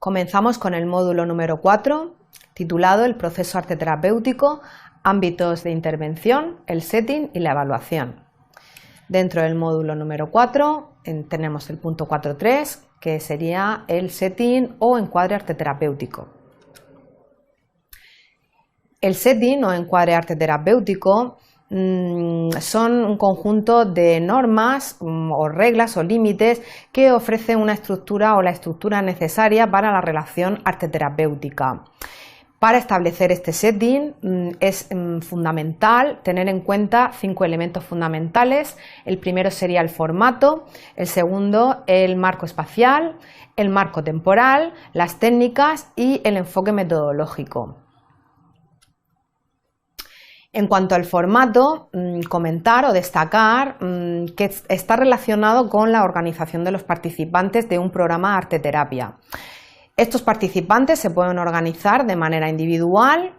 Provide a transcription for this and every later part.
Comenzamos con el módulo número 4, titulado El proceso arte terapéutico, ámbitos de intervención, el setting y la evaluación. Dentro del módulo número 4 tenemos el punto 4.3, que sería el setting o encuadre arte terapéutico. El setting o encuadre arte terapéutico son un conjunto de normas o reglas o límites que ofrecen una estructura o la estructura necesaria para la relación arte terapéutica. Para establecer este setting es fundamental tener en cuenta 5 elementos fundamentales. El primero sería el formato, el segundo el marco espacial, el marco temporal, las técnicas y el enfoque metodológico. En cuanto al formato, comentar o destacar que está relacionado con la organización de los participantes de un programa arte terapia. Estos participantes se pueden organizar de manera individual,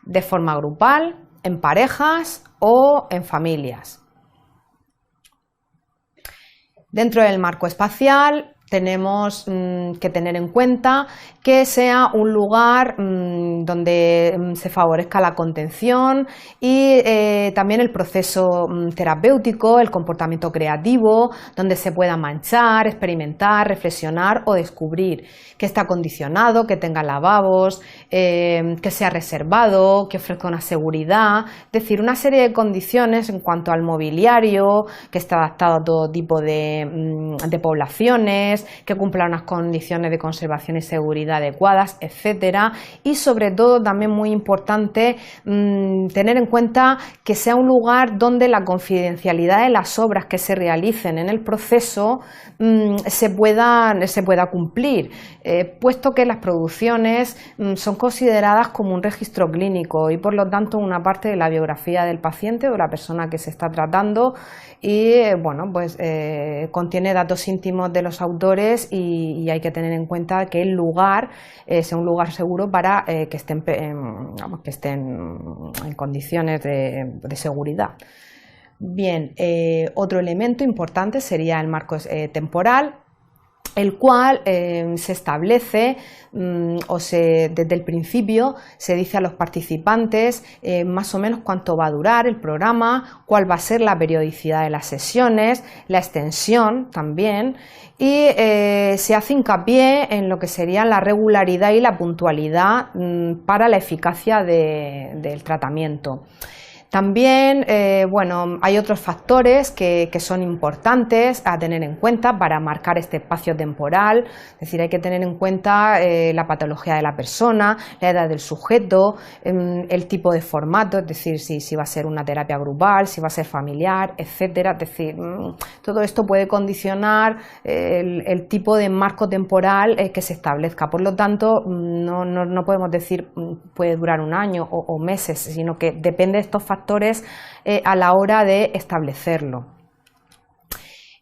de forma grupal, en parejas o en familias. Dentro del marco espacial tenemos que tener en cuenta que sea un lugar donde se favorezca la contención y también el proceso terapéutico, el comportamiento creativo, donde se pueda manchar, experimentar, reflexionar o descubrir, que está acondicionado, que tenga lavabos, que sea reservado, que ofrezca una seguridad, es decir, una serie de condiciones en cuanto al mobiliario, que esté adaptado a todo tipo de poblaciones, que cumpla unas condiciones de conservación y seguridad adecuadas, etcétera, y sobre todo también muy importante tener en cuenta que sea un lugar donde la confidencialidad de las obras que se realicen en el proceso se pueda cumplir, puesto que las producciones son consideradas como un registro clínico y por lo tanto una parte de la biografía del paciente o de la persona que se está tratando y contiene datos íntimos de los autores y hay que tener en cuenta que el lugar sea un lugar seguro para que estén en condiciones de seguridad. Bien, otro elemento importante sería el marco temporal, el cual se establece desde el principio se dice a los participantes más o menos cuánto va a durar el programa, cuál va a ser la periodicidad de las sesiones, la extensión también y se hace hincapié en lo que sería la regularidad y la puntualidad para la eficacia del tratamiento. También hay otros factores que son importantes a tener en cuenta para marcar este espacio temporal, es decir, hay que tener en cuenta la patología de la persona, la edad del sujeto, el tipo de formato, es decir, si va a ser una terapia grupal, si va a ser familiar, etcétera, es decir, todo esto puede condicionar el tipo de marco temporal que se establezca, por lo tanto no podemos decir puede durar un año o meses, sino que depende de estos factores a la hora de establecerlo.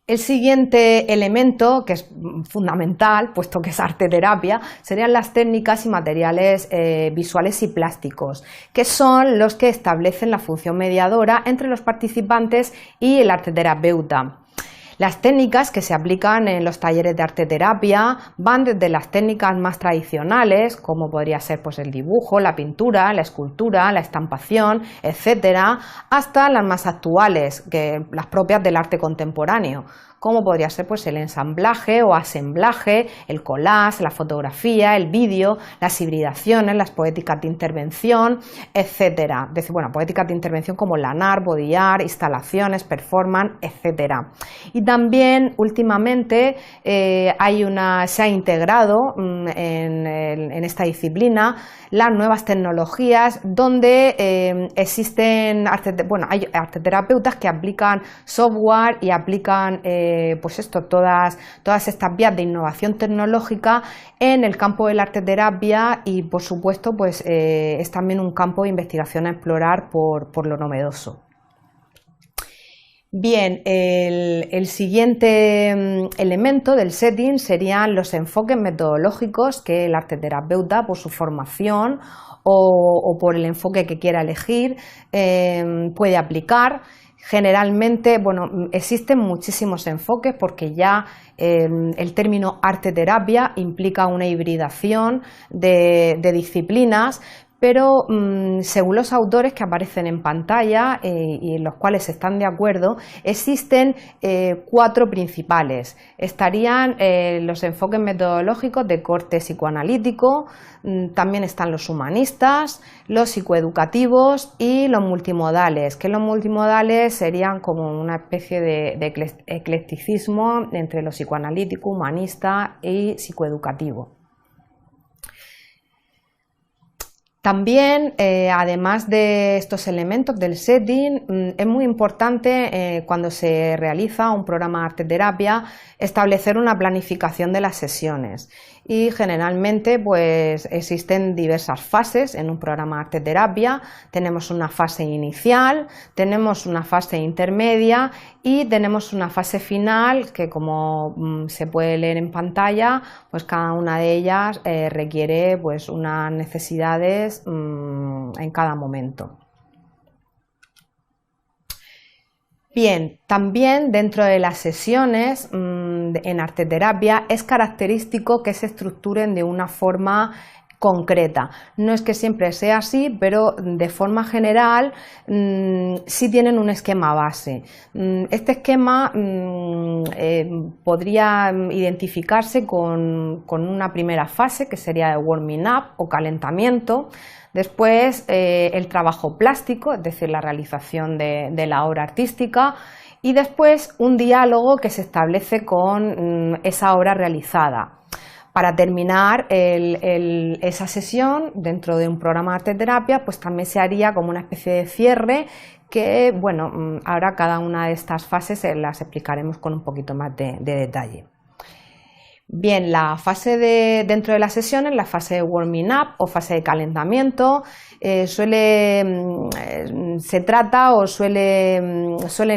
El siguiente elemento, que es fundamental, puesto que es arte terapia, serían las técnicas y materiales visuales y plásticos, que son los que establecen la función mediadora entre los participantes y el arte terapeuta. Las técnicas que se aplican en los talleres de arte terapia van desde las técnicas más tradicionales, como podría ser el dibujo, la pintura, la escultura, la estampación, etcétera, hasta las más actuales, las propias del arte contemporáneo, como podría ser el ensamblaje o asemblaje, el collage, la fotografía, el vídeo, las hibridaciones, las poéticas de intervención, etcétera. Es decir, poéticas de intervención como lanar, body art, instalaciones, performance, etcétera. Y también últimamente se ha integrado en esta disciplina las nuevas tecnologías donde existen hay arteterapeutas que aplican software y aplican todas estas vías de innovación tecnológica en el campo de la arteterapia y por supuesto es también un campo de investigación a explorar por lo novedoso. Bien, el siguiente elemento del setting serían los enfoques metodológicos que el arteterapeuta, por su formación o por el enfoque que quiera elegir, puede aplicar. Generalmente, bueno, existen muchísimos enfoques porque ya el término arte-terapia implica una hibridación de disciplinas, pero según los autores que aparecen en pantalla y en los cuales están de acuerdo, existen 4 principales. Estarían los enfoques metodológicos de corte psicoanalítico, también están los humanistas, los psicoeducativos y los multimodales, que los multimodales serían como una especie de eclecticismo entre lo psicoanalítico, humanista y psicoeducativo. También, además de estos elementos del setting, es muy importante cuando se realiza un programa de arte-terapia establecer una planificación de las sesiones. Y generalmente pues existen diversas fases en un programa de arte-terapia. Tenemos una fase inicial, tenemos una fase intermedia y tenemos una fase final que, como se puede leer en pantalla, pues cada una de ellas requiere pues unas necesidades en cada momento. Bien, también dentro de las sesiones en arte-terapia es característico que se estructuren de una forma concreta. No es que siempre sea así, pero de forma general sí tienen un esquema base. Este esquema podría identificarse con una primera fase, que sería de warming up o calentamiento. Después el trabajo plástico, es decir, la realización de la obra artística, y después un diálogo que se establece con esa obra realizada. Para terminar esa sesión dentro de un programa de arte-terapia, pues también se haría como una especie de cierre que, bueno, ahora cada una de estas fases las explicaremos con un poquito más de detalle. Bien, la fase dentro de las sesiones, la fase de warming up o fase de calentamiento, suelen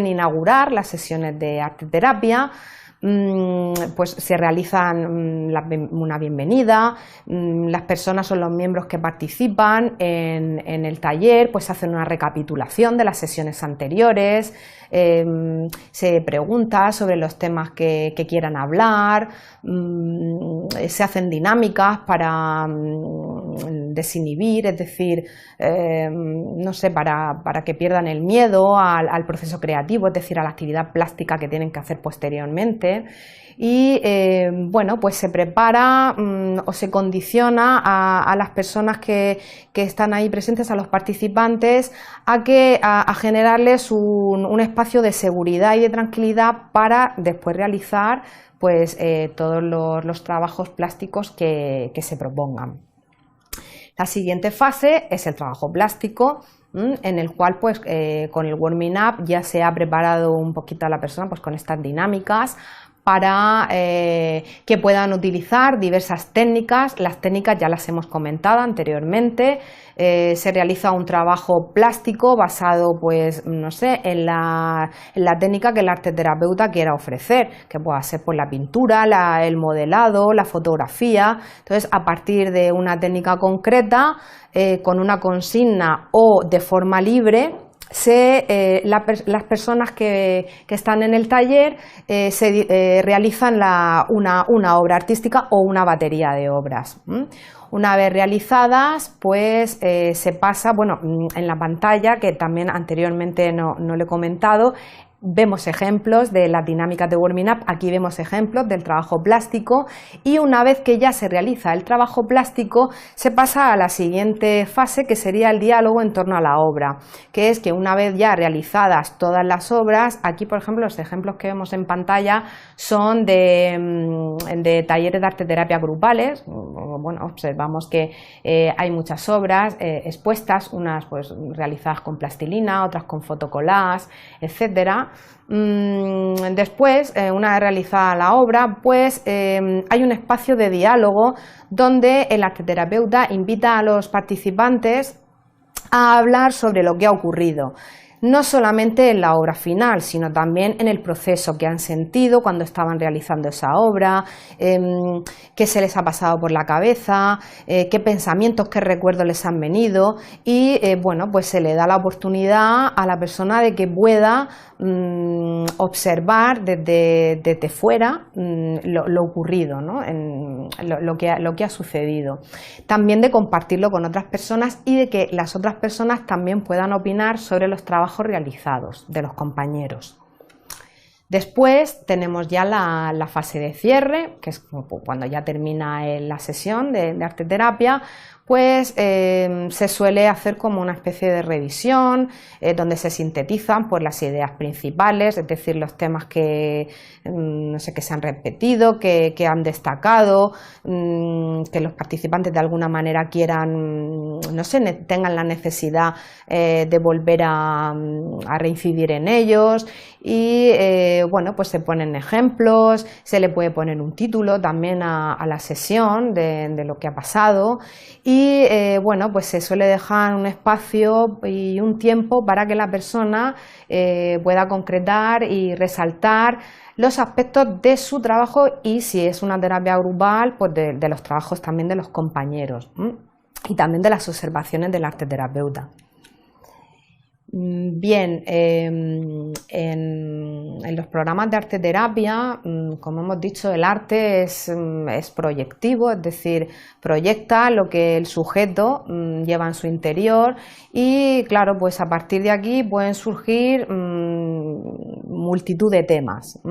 inaugurar las sesiones de arte-terapia. Pues se realizan una bienvenida, las personas o los miembros que participan en el taller pues hacen una recapitulación de las sesiones anteriores, se pregunta sobre los temas que quieran hablar, se hacen dinámicas para desinhibir, es decir, no sé, para que pierdan el miedo al proceso creativo, es decir, a la actividad plástica que tienen que hacer posteriormente. Y bueno, pues se prepara o se condiciona a las personas que están ahí presentes, a los participantes, a generarles un espacio de seguridad y de tranquilidad para después realizar pues todos los trabajos plásticos que se propongan. La siguiente fase es el trabajo plástico, en el cual pues con el warming up ya se ha preparado un poquito a la persona pues con estas dinámicas para que puedan utilizar diversas técnicas. Las técnicas ya las hemos comentado anteriormente. Se realiza un trabajo plástico basado, pues, no sé, en la técnica que el arteterapeuta quiera ofrecer, que pueda ser pues, la pintura, el modelado, la fotografía. Entonces, a partir de una técnica concreta, con una consigna o de forma libre, las personas que están en el taller realizan una obra artística o una batería de obras. Una vez realizadas, pues se pasa, bueno, en la pantalla, que también anteriormente no lo he comentado, vemos ejemplos de las dinámicas de warming up, aquí vemos ejemplos del trabajo plástico, y una vez que ya se realiza el trabajo plástico se pasa a la siguiente fase, que sería el diálogo en torno a la obra, que es que una vez ya realizadas todas las obras, aquí por ejemplo los ejemplos que vemos en pantalla son de talleres de arteterapia grupales. Bueno, observamos que hay muchas obras expuestas, unas pues realizadas con plastilina, otras con fotocollage, etcétera. Después, una vez realizada la obra, pues hay un espacio de diálogo donde el arteterapeuta invita a los participantes a hablar sobre lo que ha ocurrido. no solamente en la obra final, sino también en el proceso que han sentido cuando estaban realizando esa obra, qué se les ha pasado por la cabeza, qué pensamientos, qué recuerdos les han venido y bueno, pues se le da la oportunidad a la persona de que pueda observar desde fuera lo ocurrido, ¿no? Lo que ha sucedido. También de compartirlo con otras personas y de que las otras personas también puedan opinar sobre los trabajos realizados de los compañeros. Después tenemos ya la fase de cierre, que es cuando ya termina la sesión de arteterapia, pues se suele hacer como una especie de revisión donde se sintetizan pues, las ideas principales, es decir, los temas que, no sé, que se han repetido, que han destacado, que los participantes de alguna manera quieran, no sé, tengan la necesidad de volver a reincidir en ellos y bueno, pues se ponen ejemplos, se le puede poner un título también a la sesión de lo que ha pasado y bueno, pues se suele dejar un espacio y un tiempo para que la persona pueda concretar y resaltar los aspectos de su trabajo y si es una terapia grupal, pues de los trabajos también de los compañeros y también de las observaciones del arteterapeuta. Bien, en los programas de arteterapia, como hemos dicho, el arte es proyectivo, es decir, proyecta lo que el sujeto lleva en su interior y claro, pues a partir de aquí pueden surgir multitud de temas.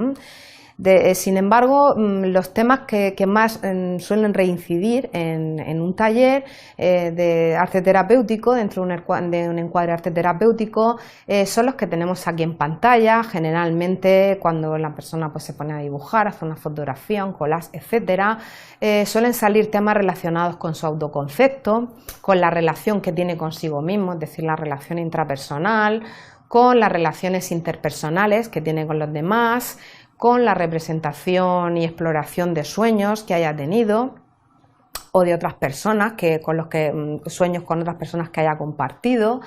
Sin embargo, los temas que más suelen reincidir en un taller de arte terapéutico, dentro de un encuadre arte terapéutico, son los que tenemos aquí en pantalla. Generalmente, cuando la persona pues, se pone a dibujar, hace una fotografía, un collage, etcétera, suelen salir temas relacionados con su autoconcepto, con la relación que tiene consigo mismo, es decir, la relación intrapersonal, con las relaciones interpersonales que tiene con los demás, con la representación y exploración de sueños que haya tenido o de otras personas, sueños con otras personas que haya compartido,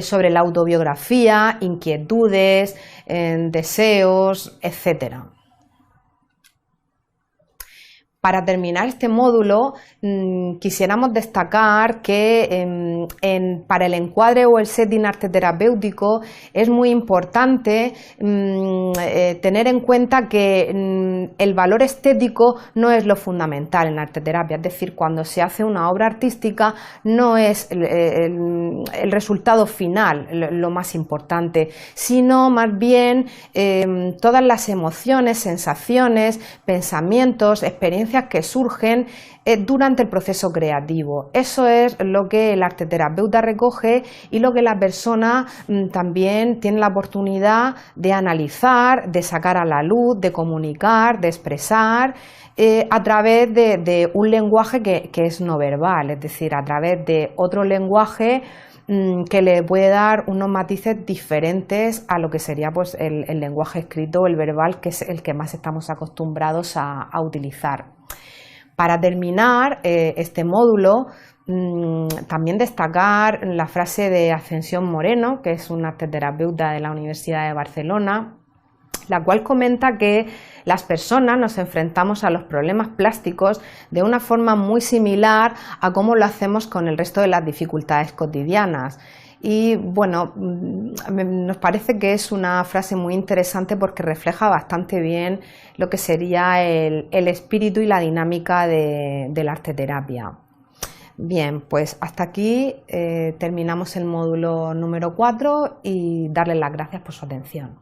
sobre la autobiografía, inquietudes, deseos, etcétera. Para terminar este módulo, quisiéramos destacar que para el encuadre o el setting arte terapéutico es muy importante tener en cuenta que el valor estético no es lo fundamental en arte terapia, es decir, cuando se hace una obra artística no es el resultado final lo más importante, sino más bien todas las emociones, sensaciones, pensamientos, experiencias que surgen durante el proceso creativo. Eso es lo que el arteterapeuta recoge y lo que la persona también tiene la oportunidad de analizar, de sacar a la luz, de comunicar, de expresar a través de un lenguaje que es no verbal, es decir, a través de otro lenguaje que le puede dar unos matices diferentes a lo que sería pues, el lenguaje escrito o el verbal, que es el que más estamos acostumbrados a utilizar. Para terminar este módulo, también destacar la frase de Ascensión Moreno, que es una arteterapeuta de la Universidad de Barcelona, la cual comenta que las personas nos enfrentamos a los problemas plásticos de una forma muy similar a cómo lo hacemos con el resto de las dificultades cotidianas. Y bueno, nos parece que es una frase muy interesante porque refleja bastante bien lo que sería el espíritu y la dinámica de la arteterapia. Bien, pues hasta aquí terminamos el módulo número 4 y darles las gracias por su atención.